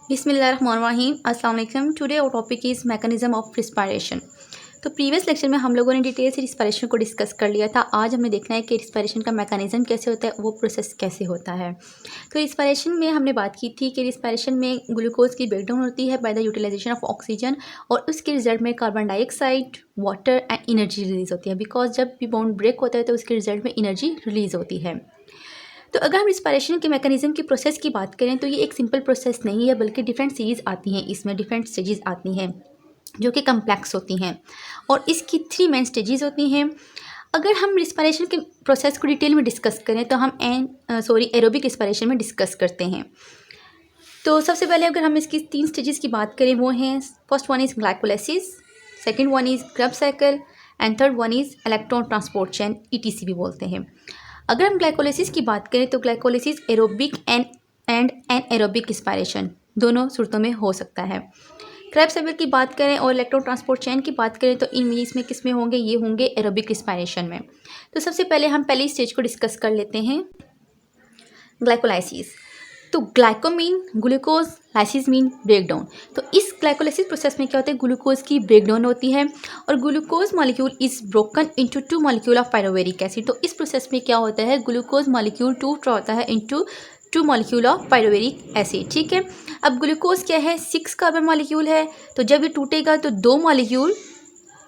बिस्मिल्लाहिर्रहमानिर्रहीम। अस्सलाम वालेकुम। Today our topic is mechanism of respiration. तो प्रीवियस लेक्चर में हम लोगों ने डिटेल से रिस्पायरेशन को डिस्कस कर लिया था। आज हमें देखना है कि रिस्पायरेशन का मैकेनिज़्म कैसे होता है, वो प्रोसेस कैसे होता है। तो रिस्पायरेशन में हमने बात की थी कि रिस्पायरेशन में ग्लूकोज की ब्रेकडाउन होती है by the utilisation of oxygen, और उसके रिजल्ट में carbon dioxide, water and energy release होती है। बिकॉज जब भी बॉन्ड ब्रेक होता है तो उसके रिजल्ट में एनर्जी रिलीज़ होती है। तो अगर हम रिस्पायरेशन के मैकेनिज्म की प्रोसेस की बात करें तो ये एक सिंपल प्रोसेस नहीं है, बल्कि डिफरेंट सीरीज आती हैं, इसमें डिफरेंट स्टेजेस आती हैं जो कि कम्प्लेक्स होती हैं, और इसकी 3 मेन स्टेजेस होती हैं। अगर हम रिस्पायरेशन के प्रोसेस को डिटेल में डिस्कस करें तो हम एरोबिक रिस्पायरेशन में डिस्कस करते हैं। तो सबसे पहले अगर हम इसकी 3 स्टेजेस की बात करें, वो हैं first one is glycolysis, second one is Krebs cycle and third one is electron transport chain, ETC भी बोलते हैं। अगर हम ग्लाइकोलाइसिस की बात करें तो ग्लाइकोलाइसिस एरोबिक एंड एनाएरोबिक रिस्पायरेशन दोनों सूरतों में हो सकता है। क्रेब्स साइकिल की बात करें और इलेक्ट्रॉन ट्रांसपोर्ट चेन की बात करें तो इसमें किस में होंगे, ये होंगे एरोबिक रिस्पायरेशन में। तो सबसे पहले हम पहली स्टेज को डिस्कस कर लेते हैं, ग्लाइकोलाइसिस। तो glyco mean glucose, lysis mean breakdown. तो इस ग्लाइकोलाइसिस प्रोसेस में क्या होता है, ग्लूकोज की ब्रेकडाउन होती है और glucose molecule is broken into 2 molecule of pyruvic acid. तो इस प्रोसेस में क्या होता है, ग्लूकोज मॉलिक्यूल टूट रहा होता है into 2 molecule of pyruvic acid. ठीक है, अब ग्लूकोज क्या है, 6 कार्बन मॉलिक्यूल है, तो जब ये टूटेगा तो 2 मॉलिक्यूल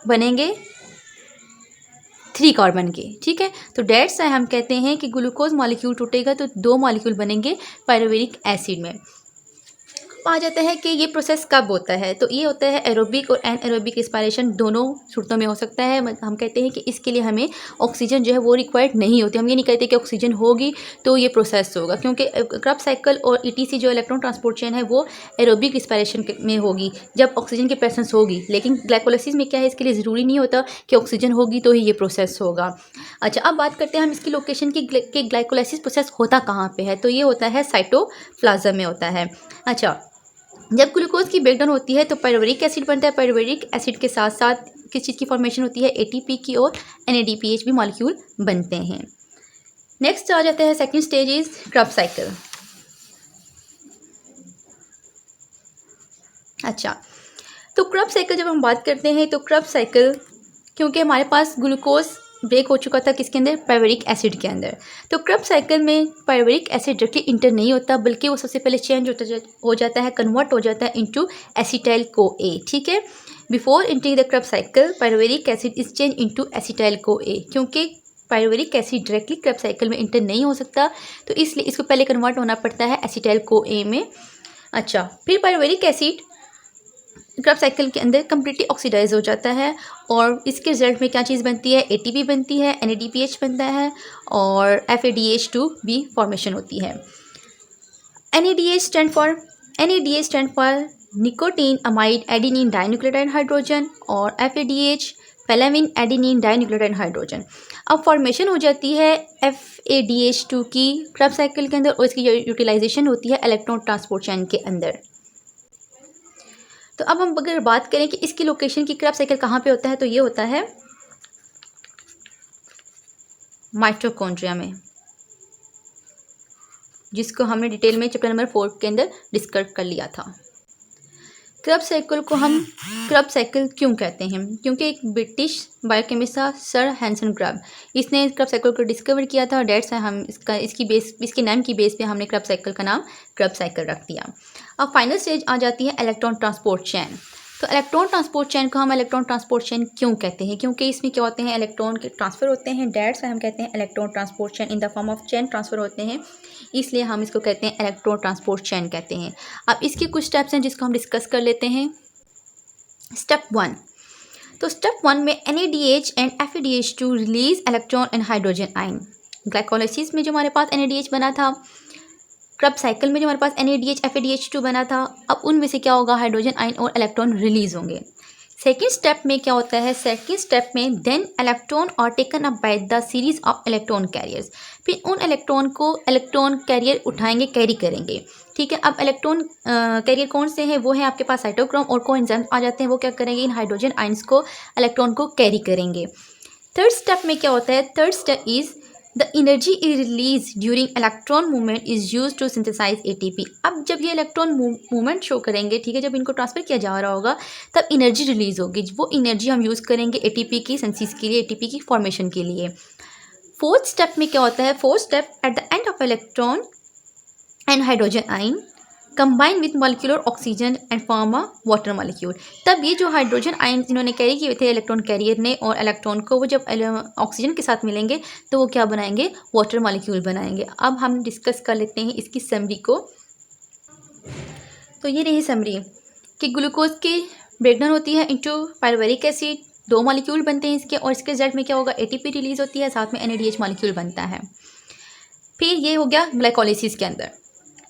बनेंगे 3 कार्बन के। ठीक है, तो डेट्स है, हम कहते हैं कि ग्लूकोज मॉलिक्यूल टूटेगा तो 2 मॉलिक्यूल बनेंगे पायरोवेरिक एसिड में। आ जाता है कि ये प्रोसेस कब होता है, तो ये होता है एरोबिक और एनाएरोबिक रिस्पायरेशन दोनों सूरतों में हो सकता है। हम कहते हैं कि इसके लिए हमें ऑक्सीजन जो है वो रिक्वायर्ड नहीं होती। हम ये नहीं कहते कि ऑक्सीजन होगी तो ये प्रोसेस होगा, क्योंकि क्रेब्स साइकिल और ETC जो इलेक्ट्रॉन ट्रांसपोर्ट चेन है वो एरोबिक रिस्पायरेशन में होगी जब ऑक्सीजन की प्रेजेंस होगी। लेकिन ग्लाइकोलाइसिस में क्या है, इसके लिए ज़रूरी नहीं होता कि ऑक्सीजन होगी तो ही ये प्रोसेस होगा। अच्छा, अब बात करते हैं हम इसकी लोकेशन की कि ग्लाइकोलाइसिस प्रोसेस होता कहाँ पे है। तो ये होता है साइटोप्लाज्म में होता है। अच्छा, जब ग्लूकोज की ब्रेकडाउन होती है तो पायरुवेरिक एसिड बनता है। पायरुवेरिक एसिड के साथ साथ किस चीज़ की फॉर्मेशन होती है, ATP की, और NADPH भी मॉलिक्यूल बनते हैं। नेक्स्ट आ जाता है second stage is Krebs cycle. अच्छा, तो क्रेब्स साइकिल जब हम बात करते हैं तो क्रेब्स साइकिल, क्योंकि हमारे पास ग्लूकोज ब्रेक हो चुका था किसके अंदर, पायरुवेरिक एसिड के अंदर, तो क्रेब्स साइकिल में पायरुवेरिक एसिड डायरेक्टली इंटर नहीं होता, बल्कि वो सबसे पहले चेंज हो जाता है, कन्वर्ट हो जाता है इनटू एसिटाइल CoA। ठीक है, before entering the Krebs cycle pyruvic acid is change into acetyl CoA। क्योंकि pyruvic acid directly Krebs cycle में इंटर नहीं हो सकता, तो इसलिए इसको पहले कन्वर्ट होना पड़ता है एसिटाइल CoA में। अच्छा, फिर पायरुवेरिक एसिड क्रेब्स साइकिल के अंदर कम्प्लीटली ऑक्सीडाइज हो जाता है, और इसके रिजल्ट में क्या चीज़ बनती है, ATP बनती है, NADPH बनता है, और FADH2 भी फॉर्मेशन होती है। NADH stand for nicotine amide adenine dinucleotide hydrogen, और FADH फेलामिन एडिनिन डाइन्यूक्लियोटाइड हाइड्रोजन। अब फॉर्मेशन हो जाती है FADH2 की क्रेब्स साइकिल के अंदर, और इसकी यूटिलाइजेशन होती है इलेक्ट्रॉन ट्रांसपोर्ट चेन के अंदर। तो अब हम अगर बात करें कि इसकी लोकेशन की क्रेब्स साइकिल कहाँ पे होता है, तो ये होता है माइटोकॉन्ड्रिया में, जिसको हमने डिटेल में चैप्टर नंबर 4 के अंदर डिस्कस कर लिया था। क्रेब्स साइकिल को हम क्रेब्स साइकिल क्यों कहते हैं, क्योंकि एक ब्रिटिश बायोकेमिस्ट था सर हैंसन क्रेब, इसने क्रेब्स साइकिल को डिस्कवर किया था, और डेट्स है हम इसके नाम की बेस पे हमने क्रेब्स साइकिल का नाम क्रेब्स साइकिल रख दिया। अब फाइनल स्टेज आ जाती है इलेक्ट्रॉन ट्रांसपोर्ट चेन। तो इलेक्ट्रॉन ट्रांसपोर्ट चेन को हम इलेक्ट्रॉन ट्रांसपोर्ट चेन क्यों कहते हैं, क्योंकि इसमें क्या होते हैं, इलेक्ट्रॉन के ट्रांसफ़र होते हैं। डेट्स हम कहते हैं electron transport chain in the form of chain transfer होते हैं, इसलिए हम इसको कहते हैं इलेक्ट्रॉन ट्रांसपोर्ट चेन कहते हैं। अब इसके कुछ स्टेप्स हैं जिसको हम डिस्कस कर लेते हैं। स्टेप 1, तो स्टेप 1 में NADH and FADH2 release electron and hydrogen ion. Glycolysis में जो हमारे पास NADH बना था, क्रेब्स साइकिल में जो हमारे पास NADH FADH2 बना था, अब उनमें से क्या होगा, हाइड्रोजन आयन और इलेक्ट्रॉन रिलीज होंगे। सेकेंड स्टेप में क्या होता है, सेकेंड स्टेप में then electron are taken up by the series of electron carriers. फिर उन इलेक्ट्रॉन को इलेक्ट्रॉन कैरियर उठाएंगे, कैरी करेंगे। ठीक है, अब इलेक्ट्रॉन कैरियर कौन से हैं, वो है आपके पास साइटोक्रोम और कोएंजाइम आ जाते हैं, वो क्या करेंगे, इन हाइड्रोजन आयंस को, इलेक्ट्रॉन को कैरी करेंगे। थर्ड स्टेप में क्या होता है, third step is the energy is release during electron movement is use to synthesise ATP. अब जब ये इलेक्ट्रॉन मूवमेंट शो करेंगे, ठीक है, जब इनको ट्रांसफर किया जा रहा होगा तब एनर्जी रिलीज होगी। वो एनर्जी हम यूज़ करेंगे एटीपी की सिंथेसिस के लिए, एटीपी की फॉर्मेशन के लिए। फोर्थ स्टेप में क्या होता है? Fourth step, at the end of electron and hydrogen ion combine with molecular oxygen and form a water molecule. तब ये जो हाइड्रोजन आयन इन्होंने कैरी किए थे इलेक्ट्रॉन कैरियर ने और इलेक्ट्रॉन को, वो जब ऑक्सीजन के साथ मिलेंगे तो वो क्या बनाएंगे? वाटर मॉलिक्यूल बनाएंगे। अब हम डिस्कस कर लेते हैं इसकी समरी को। तो ये रही समरी कि ग्लूकोज की ब्रेकडाउन होती है इनटू पायरुवेरिक एसिड, 2 मॉलिक्यूल बनते हैं इसके, और इसके रिजल्ट में क्या होगा? एटीपी रिलीज होती है, साथ में NADH मॉलिक्यूल बनता है। फिर ये हो गया ग्लाइकोलाइसिस के अंदर।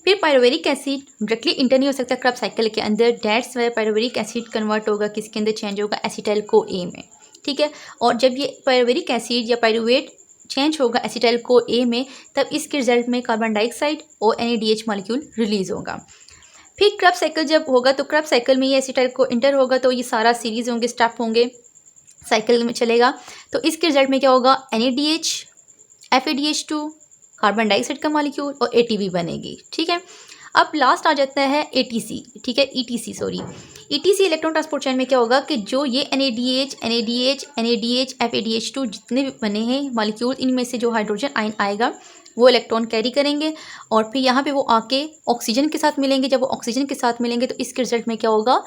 फिर पायरुवेरिक एसिड डायरेक्टली इंटर नहीं हो सकता क्रब साइकिल के अंदर, दैट्स वाई पायरुवेरिक एसिड कन्वर्ट होगा किसके अंदर? चेंज होगा एसिटाइल को ए में, ठीक है। और जब ये पायरुवेरिक एसिड या पायरुवेट चेंज होगा एसिटाइल को ए में, तब इसके रिजल्ट में कार्बन डाइऑक्साइड और NADH मॉलिक्यूल रिलीज होगा। फिर क्रब साइकिल जब होगा तो क्रब साइकिल में ये एसिटाइल को इंटर होगा, तो ये सारा सीरीज होंगे, स्टेप होंगे, साइकिल में चलेगा। तो इसके रिजल्ट में क्या होगा? NADH, FADH2, कार्बन डाइऑक्साइड का मॉलिक्यूल और ATP बनेगी, ठीक है। अब लास्ट आ जाता है ATC, ठीक है, ETC इलेक्ट्रॉन ट्रांसपोर्ट चेन में क्या होगा कि जो ये NADH, FADH2 जितने भी बने हैं मॉलिक्यूल, इनमें से जो हाइड्रोजन आयन आएगा वो इलेक्ट्रॉन कैरी करेंगे और फिर यहाँ पे वो आके ऑक्सीजन के साथ मिलेंगे। जब वो ऑक्सीजन के साथ मिलेंगे तो इसके रिजल्ट में क्या होगा?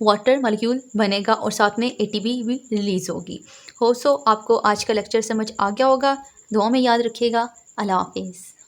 वाटर मॉलिक्यूल बनेगा और साथ में ATP भी रिलीज होगी। सो आपको आज का लेक्चर समझ आ गया होगा। दुआ में याद रखिएगा। अल्लाह हाफिज़।